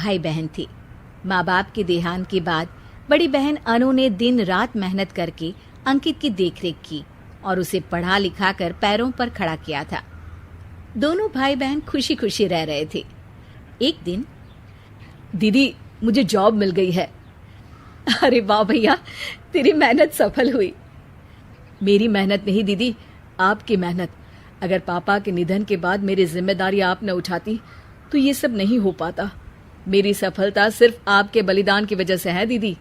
भाई बहन थे। माँ बाप के देहांत के बाद बड़ी बहन अनु ने दिन रात मेहनत करके अंकित की देखरेख की और उसे पढ़ा लिखा कर पैरों पर खड़ा किया था। दोनों भाई बहन खुशी खुशी रह रहे थे। एक दिन, दीदी मुझे जॉब मिल गई है। अरे वाह भैया, तेरी मेहनत सफल हुई। मेरी मेहनत नहीं दीदी, आपकी मेहनत। अगर पापा के निधन के बाद मेरी जिम्मेदारी आप न उठाती तो ये सब नहीं हो पाता। मेरी सफलता सिर्फ आपके बलिदान की वजह से है दीदी।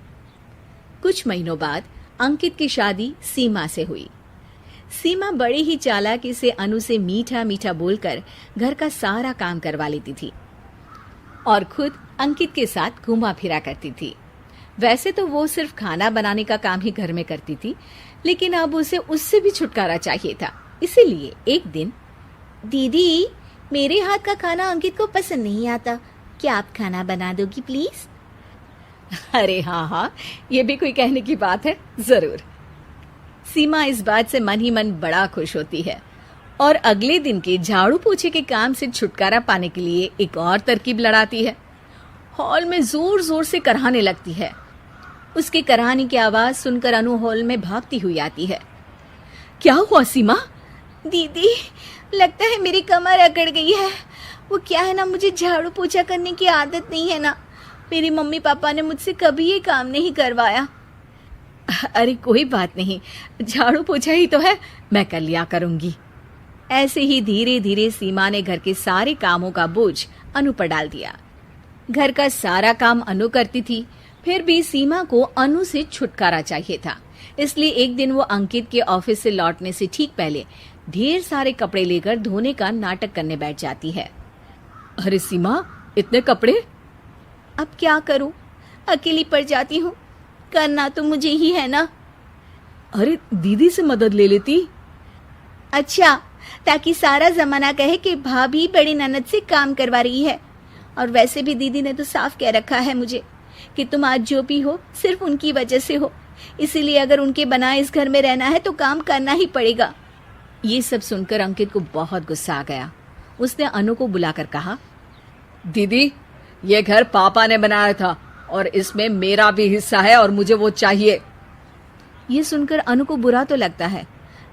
कुछ महीनों बाद अंकित की शादी सीमा से हुई। सीमा बड़े ही चालाकी से अनु से मीठा मीठा बोलकर घर का सारा काम करवा लेती थी और खुद अंकित के साथ घुमा फिरा करती थी। वैसे तो वो सिर्फ खाना बनाने का काम ही घर में करती थी, लेकिन अब उसे उससे भी छुटकारा चाहिए था। इसीलिए एक दिन, दीदी मेरे हाथ का खाना अंकित को पसंद नहीं आता, क्या आप खाना बना दोगी प्लीज? अरे हाँ, ये भी कोई कहने की बात है, जरूर। सीमा इस बात से मन ही मन बड़ा खुश होती है और अगले दिन के झाड़ू पोछे के काम से छुटकारा पाने के लिए एक और तरकीब लड़ाती है। हॉल में जोर जोर से कराहने लगती है। उसके कराहने की आवाज सुनकर अनु हॉल में भागती हुई आती है। क्या हुआ सीमा? दीदी, लगता है मेरी कमर अकड़ गई है। वो क्या है ना, मुझे झाड़ू पोछा करने की आदत नहीं है ना। मेरी मम्मी पापा ने मुझसे कभी ये काम नहीं करवाया। अरे कोई बात नहीं, झाड़ू पोछा ही तो है, मैं कर लिया करूंगी। ऐसे ही धीरे धीरे सीमा ने घर के सारे कामों का बोझ अनु पर डाल दिया। घर का सारा काम अनु करती थी, फिर भी सीमा को अनु से छुटकारा चाहिए था। इसलिए एक दिन वो अंकित के ऑफिस से लौटने से ठीक पहले ढेर सारे कपड़े लेकर धोने का नाटक करने बैठ जाती है। अरे सीमा, इतने कपड़े? अब क्या करूं, अकेली पड़ जाती हूँ, करना तो मुझे ही है ना। अरे दीदी से मदद ले लेती। अच्छा, ताकि सारा जमाना कहे कि भाभी बड़ी ननद से काम करवा रही है। और वैसे भी दीदी ने तो साफ कह रखा है मुझे कि तुम आज जो भी हो सिर्फ उनकी वजह से हो, इसीलिए अगर उनके बनाए इस घर में रहना है तो काम करना ही पड़ेगा। ये सब सुनकर अंकित को बहुत गुस्सा आ गया। उसने अनु को बुलाकर कहा, दीदी ये घर पापा ने बनाया था और इसमें मेरा भी हिस्सा है और मुझे वो चाहिए। ये सुनकर अनु को बुरा तो लगता है,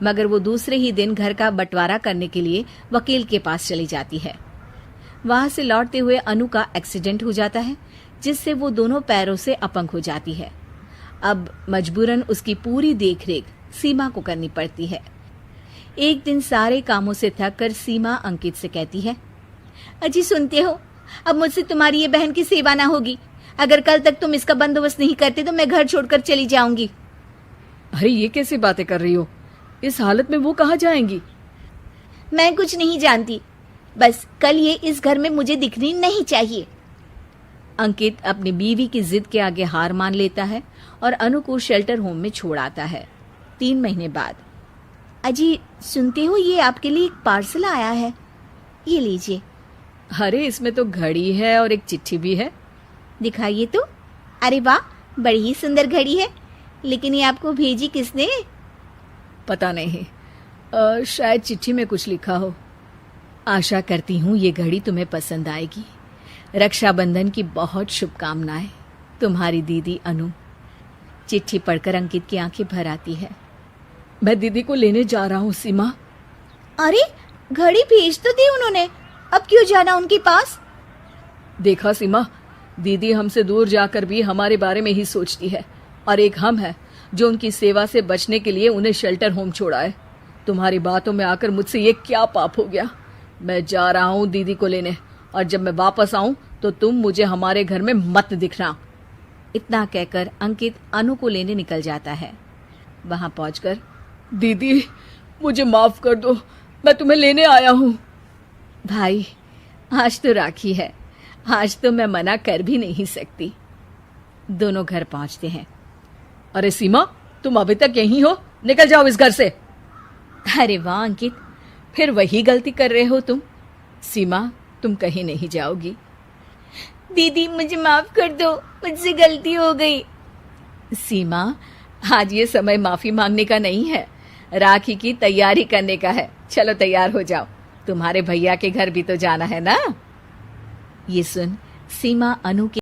मगर वो दूसरे ही दिन घर का बंटवारा करने के लिए वकील के पास चली जाती है। वहां से लौटते हुए अनु का एक्सीडेंट हो जाता है, जिससे वो दोनों पैरों से अपंग हो जाती है। अब मजबूरन उसकी पूरी देखरेख सीमा को करनी पड़ती है। एक दिन सारे कामों से थक कर सीमा अंकित से कहती है, अजी सुनते हो, अब मुझसे तुम्हारी ये बहन की सेवा ना होगी। अगर कल तक तुम इसका बंदोबस्त नहीं करते तो मैं घर छोड़कर चली जाऊंगी। अरे ये कैसी बातें कर रही हो, इस हालत में वो कहाँ जाएंगी? मैं कुछ नहीं जानती, बस कल ये इस घर में मुझे दिखनी नहीं चाहिए। अंकित अपनी बीवी की जिद के आगे हार मान लेता है और अनु को शेल्टर होम में छोड़ आता है। 3 महीने बाद, अजी सुनते हो, ये आपके लिए एक पार्सल आया है, ये लीजिए। अरे इसमें तो घड़ी है और एक चिट्ठी भी है। दिखाइए तो। अरे वाह, बड़ी ही सुंदर घड़ी है, लेकिन ये आपको भेजी किसने? पता नहीं, शायद चिट्ठी में कुछ लिखा हो। आशा करती हूँ ये घड़ी तुम्हें पसंद आएगी। रक्षाबंधन की बहुत शुभकामनाएं, तुम्हारी दीदी अनु। चिट्ठी पढ़कर अंकित की आंखें भर आती है। मैं दीदी को लेने जा रहा हूँ सीमा। अरे घड़ी भेज तो दी उन्होंने, अब क्यों जाना उनके पास? देखा सीमा, दीदी हमसे दूर जाकर भी हमारे बारे में ही सोचती है, और एक हम है जो उनकी सेवा से बचने के लिए उन्हें शेल्टर होम छोड़ा है। तुम्हारी बातों में आकर मुझसे ये क्या पाप हो गया। मैं जा रहा हूँ दीदी को लेने, और जब मैं वापस आऊं तो तुम मुझे हमारे घर में मत दिखना। इतना कहकर अंकित अनु को लेने निकल जाता है। वहां पहुंचकर, दीदी मुझे माफ कर दो, मैं तुम्हें लेने आया हूँ। भाई आज तो राखी है, आज तो मैं मना कर भी नहीं सकती। दोनों घर पहुंचते हैं। अरे सीमा, तुम अभी तक यहीं हो? निकल जाओ इस घर से। अरे वाह अंकित, फिर वही गलती कर रहे हो तुम। सीमा, तुम कहीं नहीं जाओगी। दीदी मुझे माफ कर दो, मुझसे गलती हो गई। सीमा, आज ये समय माफी मांगने का नहीं है, राखी की तैयारी करने का है। चलो तैयार हो जाओ, तुम्हारे भैया के घर भी तो जाना है ना। ये सुन सीमा अनु के